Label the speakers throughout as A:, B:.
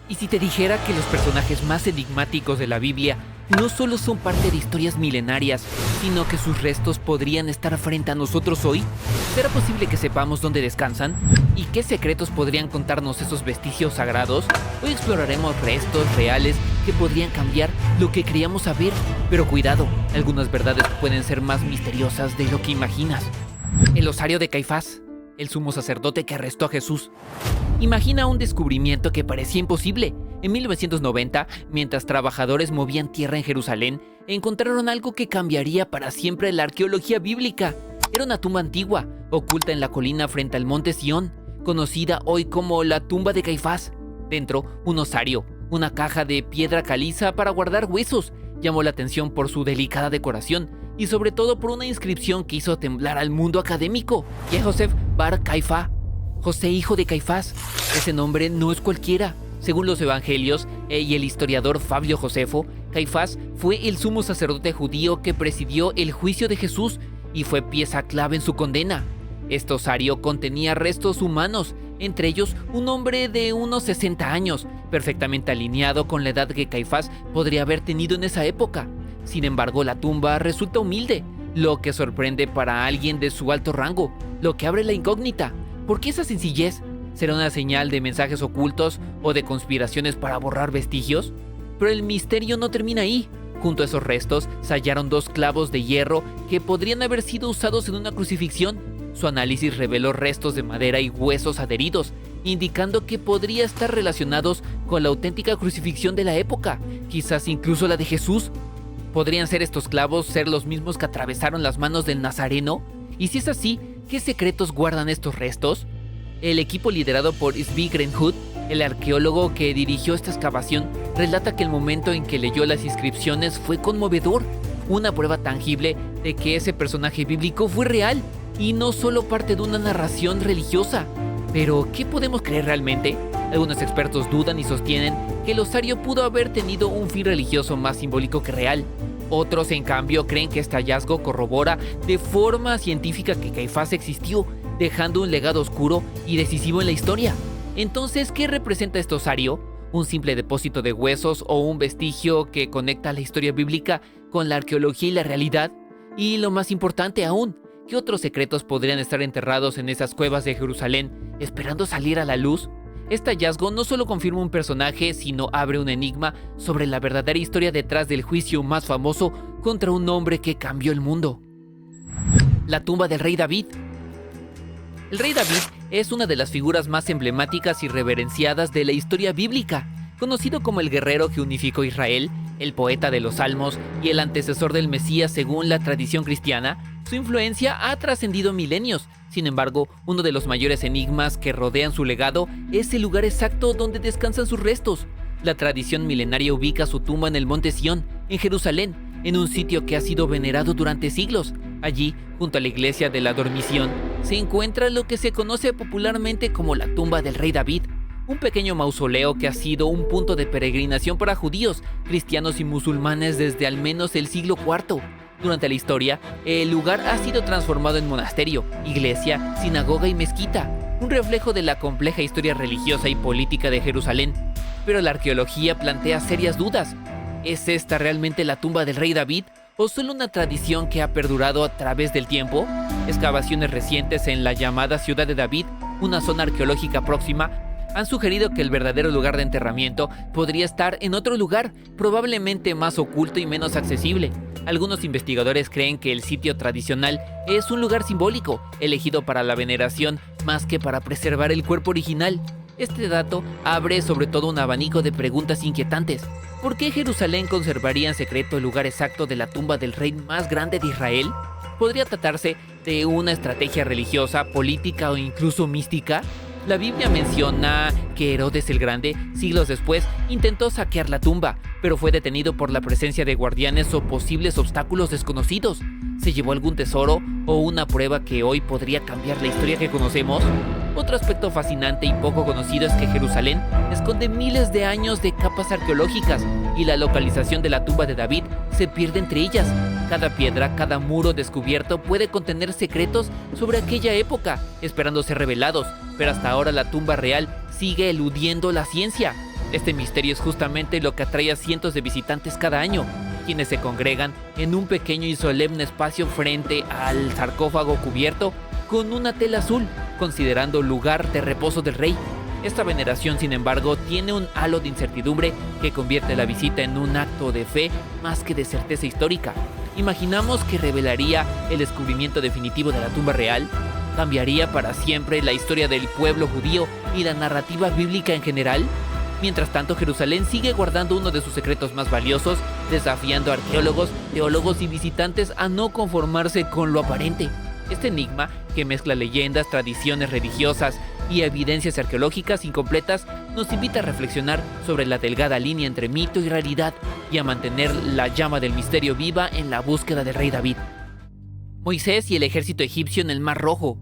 A: ¿Y si te dijera que los personajes más enigmáticos de la Biblia no solo son parte de historias milenarias, sino que sus restos podrían estar frente a nosotros hoy? ¿Será posible que sepamos dónde descansan? ¿Y qué secretos podrían contarnos esos vestigios sagrados? Hoy exploraremos restos reales que podrían cambiar lo que creíamos saber. Pero cuidado, algunas verdades pueden ser más misteriosas de lo que imaginas. El osario de Caifás, el sumo sacerdote que arrestó a Jesús. Imagina un descubrimiento que parecía imposible. En 1990, mientras trabajadores movían tierra en Jerusalén, encontraron algo que cambiaría para siempre la arqueología bíblica. Era una tumba antigua, oculta en la colina frente al monte Sión, conocida hoy como la tumba de Caifás. Dentro, un osario, una caja de piedra caliza para guardar huesos. Llamó la atención por su delicada decoración y sobre todo por una inscripción que hizo temblar al mundo académico: Yehosef bar Caifá, José hijo de Caifás. Ese nombre no es cualquiera. Según los evangelios y el historiador Fabio Josefo, Caifás fue el sumo sacerdote judío que presidió el juicio de Jesús y fue pieza clave en su condena. Este osario contenía restos humanos, entre ellos un hombre de unos 60 años, perfectamente alineado con la edad que Caifás podría haber tenido en esa época. Sin embargo, la tumba resulta humilde, lo que sorprende para alguien de su alto rango, lo que abre la incógnita. ¿Por qué esa sencillez? ¿Será una señal de mensajes ocultos o de conspiraciones para borrar vestigios? Pero el misterio no termina ahí. Junto a esos restos se hallaron 2 clavos de hierro que podrían haber sido usados en una crucifixión. Su análisis reveló restos de madera y huesos adheridos, indicando que podría estar relacionados con la auténtica crucifixión de la época, quizás incluso la de Jesús. ¿Podrían ser estos clavos ser los mismos que atravesaron las manos del Nazareno? Y si es así, ¿qué secretos guardan estos restos? El equipo liderado por Zvi Greenwood, el arqueólogo que dirigió esta excavación, relata que el momento en que leyó las inscripciones fue conmovedor, una prueba tangible de que ese personaje bíblico fue real y no solo parte de una narración religiosa. Pero, ¿qué podemos creer realmente? Algunos expertos dudan y sostienen que el osario pudo haber tenido un fin religioso más simbólico que real. Otros, en cambio, creen que este hallazgo corrobora de forma científica que Caifás existió, dejando un legado oscuro y decisivo en la historia. Entonces, ¿qué representa este osario? ¿Un simple depósito de huesos o un vestigio que conecta la historia bíblica con la arqueología y la realidad? Y lo más importante aún, ¿qué otros secretos podrían estar enterrados en esas cuevas de Jerusalén, esperando salir a la luz? Este hallazgo no solo confirma un personaje, sino abre un enigma sobre la verdadera historia detrás del juicio más famoso contra un hombre que cambió el mundo. La tumba del rey David. El rey David es una de las figuras más emblemáticas y reverenciadas de la historia bíblica. Conocido como el guerrero que unificó Israel, el poeta de los Salmos y el antecesor del Mesías según la tradición cristiana, su influencia ha trascendido milenios. Sin embargo, uno de los mayores enigmas que rodean su legado es el lugar exacto donde descansan sus restos. La tradición milenaria ubica su tumba en el monte Sión, en Jerusalén, en un sitio que ha sido venerado durante siglos. Allí, junto a la iglesia de la Dormición, se encuentra lo que se conoce popularmente como la tumba del rey David, un pequeño mausoleo que ha sido un punto de peregrinación para judíos, cristianos y musulmanes desde al menos el siglo IV. Durante la historia, el lugar ha sido transformado en monasterio, iglesia, sinagoga y mezquita, un reflejo de la compleja historia religiosa y política de Jerusalén. Pero la arqueología plantea serias dudas. ¿Es esta realmente la tumba del rey David o solo una tradición que ha perdurado a través del tiempo? Excavaciones recientes en la llamada Ciudad de David, una zona arqueológica próxima, han sugerido que el verdadero lugar de enterramiento podría estar en otro lugar, probablemente más oculto y menos accesible. Algunos investigadores creen que el sitio tradicional es un lugar simbólico, elegido para la veneración más que para preservar el cuerpo original. Este dato abre sobre todo un abanico de preguntas inquietantes. ¿Por qué Jerusalén conservaría en secreto el lugar exacto de la tumba del rey más grande de Israel? ¿Podría tratarse de una estrategia religiosa, política o incluso mística? La Biblia menciona que Herodes el Grande, siglos después, intentó saquear la tumba, pero fue detenido por la presencia de guardianes o posibles obstáculos desconocidos. ¿Se llevó algún tesoro o una prueba que hoy podría cambiar la historia que conocemos? Otro aspecto fascinante y poco conocido es que Jerusalén esconde miles de años de capas arqueológicas y la localización de la tumba de David se pierde entre ellas. Cada piedra, cada muro descubierto puede contener secretos sobre aquella época, esperando ser revelados, pero hasta ahora la tumba real sigue eludiendo la ciencia. Este misterio es justamente lo que atrae a cientos de visitantes cada año, quienes se congregan en un pequeño y solemne espacio frente al sarcófago cubierto con una tela azul, considerando lugar de reposo del rey. Esta veneración, sin embargo, tiene un halo de incertidumbre que convierte la visita en un acto de fe más que de certeza histórica. ¿Imaginamos que revelaría el descubrimiento definitivo de la tumba real? ¿Cambiaría para siempre la historia del pueblo judío y la narrativa bíblica en general? Mientras tanto, Jerusalén sigue guardando uno de sus secretos más valiosos, desafiando a arqueólogos, teólogos y visitantes a no conformarse con lo aparente. Este enigma, que mezcla leyendas, tradiciones religiosas y evidencias arqueológicas incompletas, nos invita a reflexionar sobre la delgada línea entre mito y realidad y a mantener la llama del misterio viva en la búsqueda del rey David. Moisés y el ejército egipcio en el Mar Rojo.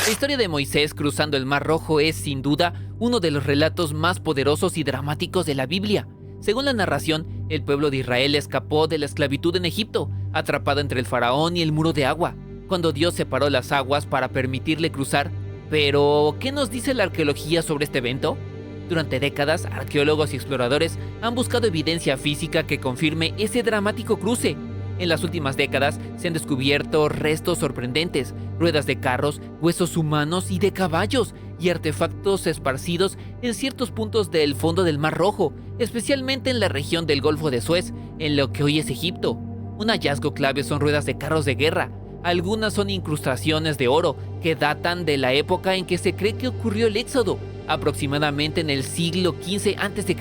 A: La historia de Moisés cruzando el Mar Rojo es, sin duda, uno de los relatos más poderosos y dramáticos de la Biblia. Según la narración, el pueblo de Israel escapó de la esclavitud en Egipto, atrapado entre el faraón y el muro de agua, cuando Dios separó las aguas para permitirle cruzar. Pero, ¿qué nos dice la arqueología sobre este evento? Durante décadas, arqueólogos y exploradores han buscado evidencia física que confirme ese dramático cruce. En las últimas décadas se han descubierto restos sorprendentes, ruedas de carros, huesos humanos y de caballos, y artefactos esparcidos en ciertos puntos del fondo del Mar Rojo, especialmente en la región del Golfo de Suez, en lo que hoy es Egipto. Un hallazgo clave son ruedas de carros de guerra. Algunas son incrustaciones de oro que datan de la época en que se cree que ocurrió el éxodo, aproximadamente en el siglo XV a.C.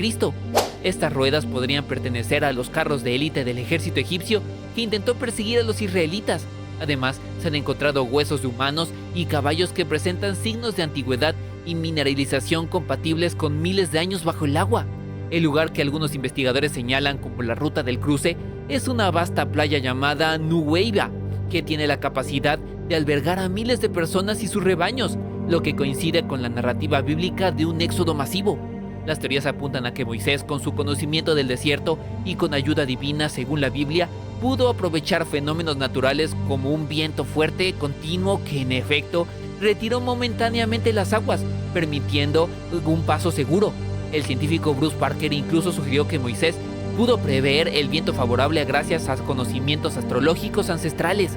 A: Estas ruedas podrían pertenecer a los carros de élite del ejército egipcio que intentó perseguir a los israelitas. Además, se han encontrado huesos de humanos y caballos que presentan signos de antigüedad y mineralización compatibles con miles de años bajo el agua. El lugar que algunos investigadores señalan como la ruta del cruce es una vasta playa llamada Nuweiba, que tiene la capacidad de albergar a miles de personas y sus rebaños, lo que coincide con la narrativa bíblica de un éxodo masivo. Las teorías apuntan a que Moisés, con su conocimiento del desierto y con ayuda divina según la Biblia, pudo aprovechar fenómenos naturales como un viento fuerte continuo que en efecto retiró momentáneamente las aguas, permitiendo un paso seguro. El científico Bruce Parker incluso sugirió que Moisés pudo prever el viento favorable gracias a conocimientos astrológicos ancestrales.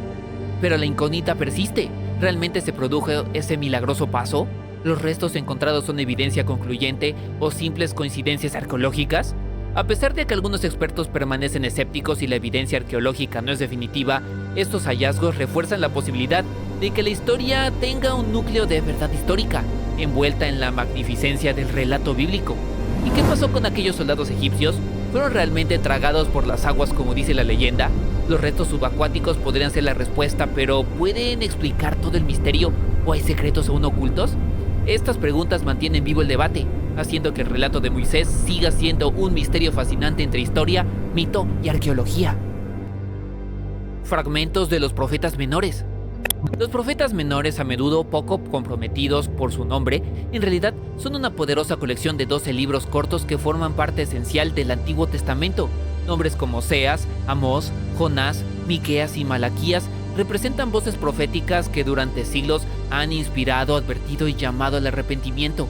A: Pero la incógnita persiste. ¿Realmente se produjo ese milagroso paso? ¿Los restos encontrados son evidencia concluyente o simples coincidencias arqueológicas? A pesar de que algunos expertos permanecen escépticos y la evidencia arqueológica no es definitiva, estos hallazgos refuerzan la posibilidad de que la historia tenga un núcleo de verdad histórica, envuelta en la magnificencia del relato bíblico. ¿Y qué pasó con aquellos soldados egipcios? ¿Fueron realmente tragados por las aguas como dice la leyenda? Los restos subacuáticos podrían ser la respuesta, pero ¿pueden explicar todo el misterio o hay secretos aún ocultos? Estas preguntas mantienen vivo el debate, haciendo que el relato de Moisés siga siendo un misterio fascinante entre historia, mito y arqueología. Fragmentos de los profetas menores. Los profetas menores, a menudo poco comprometidos por su nombre, en realidad son una poderosa colección de 12 libros cortos que forman parte esencial del Antiguo Testamento. Nombres como Oseas, Amós, Jonás, Miqueas y Malaquías representan voces proféticas que durante siglos han inspirado, advertido y llamado al arrepentimiento.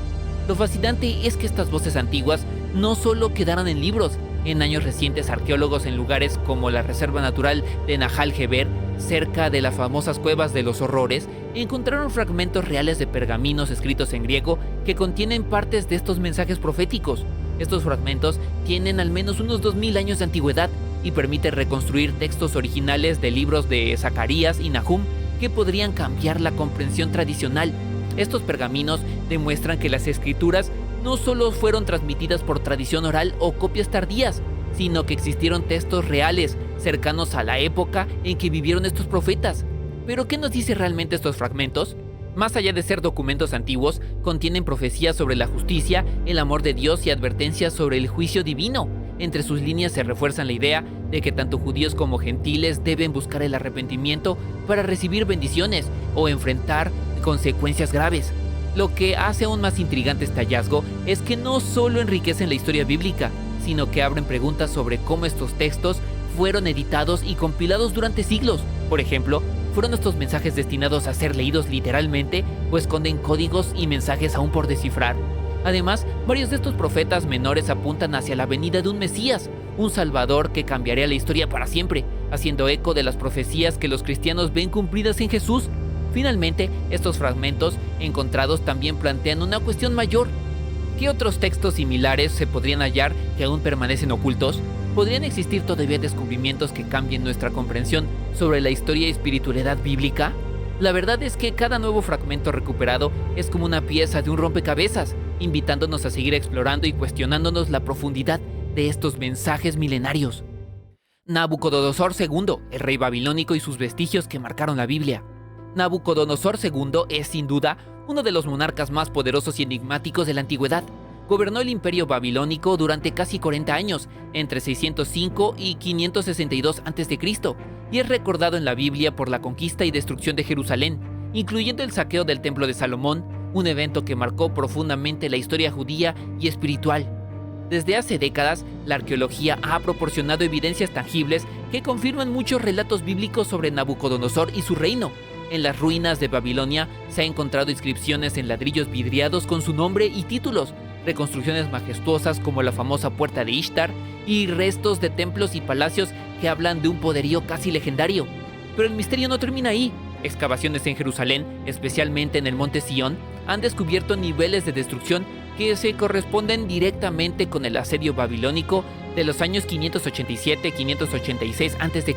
A: Lo fascinante es que estas voces antiguas no solo quedaron en libros. En años recientes, arqueólogos en lugares como la Reserva Natural de Nahal Heber, cerca de las famosas Cuevas de los Horrores, encontraron fragmentos reales de pergaminos escritos en griego que contienen partes de estos mensajes proféticos. Estos fragmentos tienen al menos unos 2000 años de antigüedad y permiten reconstruir textos originales de libros de Zacarías y Nahum que podrían cambiar la comprensión tradicional. Estos pergaminos demuestran que las escrituras no solo fueron transmitidas por tradición oral o copias tardías, sino que existieron textos reales, cercanos a la época en que vivieron estos profetas. ¿Pero qué nos dice realmente estos fragmentos? Más allá de ser documentos antiguos, contienen profecías sobre la justicia, el amor de Dios y advertencias sobre el juicio divino. Entre sus líneas se refuerza la idea de que tanto judíos como gentiles deben buscar el arrepentimiento para recibir bendiciones o enfrentar consecuencias graves. Lo que hace aún más intrigante este hallazgo es que no solo enriquecen la historia bíblica, sino que abren preguntas sobre cómo estos textos fueron editados y compilados durante siglos. Por ejemplo, ¿fueron estos mensajes destinados a ser leídos literalmente o esconden códigos y mensajes aún por descifrar? Además, varios de estos profetas menores apuntan hacia la venida de un Mesías, un Salvador que cambiaría la historia para siempre, haciendo eco de las profecías que los cristianos ven cumplidas en Jesús. Finalmente, estos fragmentos encontrados también plantean una cuestión mayor. ¿Qué otros textos similares se podrían hallar que aún permanecen ocultos? ¿Podrían existir todavía descubrimientos que cambien nuestra comprensión sobre la historia y espiritualidad bíblica? La verdad es que cada nuevo fragmento recuperado es como una pieza de un rompecabezas, invitándonos a seguir explorando y cuestionándonos la profundidad de estos mensajes milenarios. Nabucodonosor II, el rey babilónico y sus vestigios que marcaron la Biblia. Nabucodonosor II es sin duda uno de los monarcas más poderosos y enigmáticos de la antigüedad. Gobernó el imperio babilónico durante casi 40 años, entre 605 y 562 a.C., y es recordado en la Biblia por la conquista y destrucción de Jerusalén, incluyendo el saqueo del Templo de Salomón, un evento que marcó profundamente la historia judía y espiritual. Desde hace décadas, la arqueología ha proporcionado evidencias tangibles que confirman muchos relatos bíblicos sobre Nabucodonosor y su reino. En las ruinas de Babilonia se han encontrado inscripciones en ladrillos vidriados con su nombre y títulos, reconstrucciones majestuosas como la famosa Puerta de Ishtar y restos de templos y palacios que hablan de un poderío casi legendario. Pero el misterio no termina ahí. Excavaciones en Jerusalén, especialmente en el monte Sión, han descubierto niveles de destrucción que se corresponden directamente con el asedio babilónico de los años 587-586 a.C.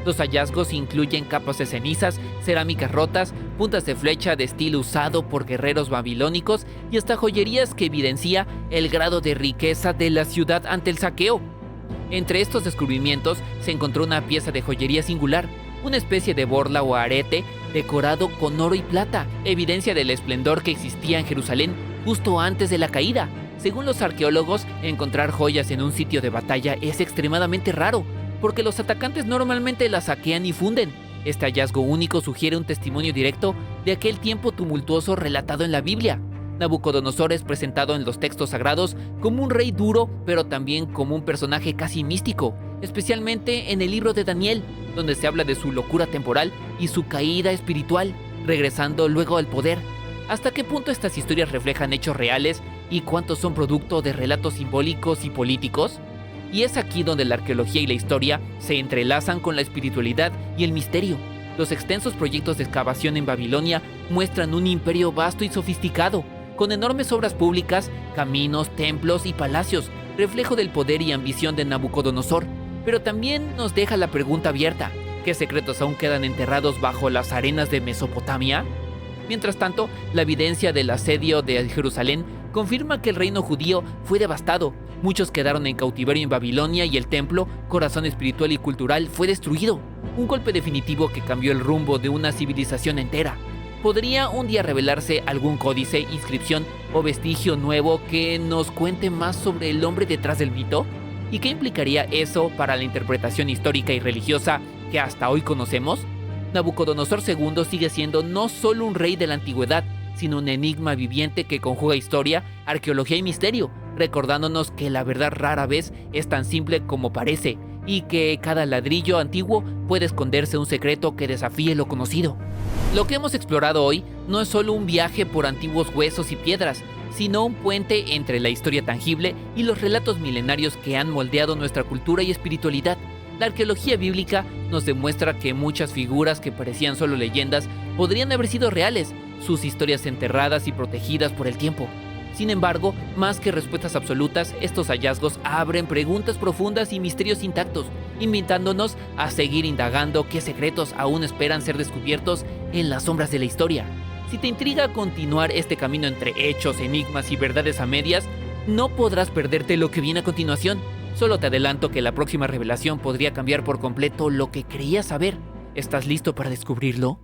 A: Los hallazgos incluyen capas de cenizas, cerámicas rotas, puntas de flecha de estilo usado por guerreros babilónicos y hasta joyerías que evidencia el grado de riqueza de la ciudad ante el saqueo. Entre estos descubrimientos se encontró una pieza de joyería singular, una especie de borla o arete decorado con oro y plata, evidencia del esplendor que existía en Jerusalén justo antes de la caída. Según los arqueólogos, encontrar joyas en un sitio de batalla es extremadamente raro, porque los atacantes normalmente las saquean y funden. Este hallazgo único sugiere un testimonio directo de aquel tiempo tumultuoso relatado en la Biblia. Nabucodonosor es presentado en los textos sagrados como un rey duro, pero también como un personaje casi místico, especialmente en el libro de Daniel, donde se habla de su locura temporal y su caída espiritual, regresando luego al poder. ¿Hasta qué punto estas historias reflejan hechos reales y cuántos son producto de relatos simbólicos y políticos? Y es aquí donde la arqueología y la historia se entrelazan con la espiritualidad y el misterio. Los extensos proyectos de excavación en Babilonia muestran un imperio vasto y sofisticado, con enormes obras públicas, caminos, templos y palacios, reflejo del poder y ambición de Nabucodonosor. Pero también nos deja la pregunta abierta: ¿qué secretos aún quedan enterrados bajo las arenas de Mesopotamia? Mientras tanto, la evidencia del asedio de Jerusalén confirma que el reino judío fue devastado. Muchos quedaron en cautiverio en Babilonia y el templo, corazón espiritual y cultural, fue destruido. Un golpe definitivo que cambió el rumbo de una civilización entera. ¿Podría un día revelarse algún códice, inscripción o vestigio nuevo que nos cuente más sobre el hombre detrás del mito? ¿Y qué implicaría eso para la interpretación histórica y religiosa que hasta hoy conocemos? Nabucodonosor II sigue siendo no solo un rey de la antigüedad, sino un enigma viviente que conjuga historia, arqueología y misterio, recordándonos que la verdad rara vez es tan simple como parece, y que cada ladrillo antiguo puede esconderse un secreto que desafíe lo conocido. Lo que hemos explorado hoy no es solo un viaje por antiguos huesos y piedras, sino un puente entre la historia tangible y los relatos milenarios que han moldeado nuestra cultura y espiritualidad. La arqueología bíblica nos demuestra que muchas figuras que parecían solo leyendas podrían haber sido reales, sus historias enterradas y protegidas por el tiempo. Sin embargo, más que respuestas absolutas, estos hallazgos abren preguntas profundas y misterios intactos, invitándonos a seguir indagando qué secretos aún esperan ser descubiertos en las sombras de la historia. Si te intriga continuar este camino entre hechos, enigmas y verdades a medias, no podrás perderte lo que viene a continuación. Solo te adelanto que la próxima revelación podría cambiar por completo lo que creías saber. ¿Estás listo para descubrirlo?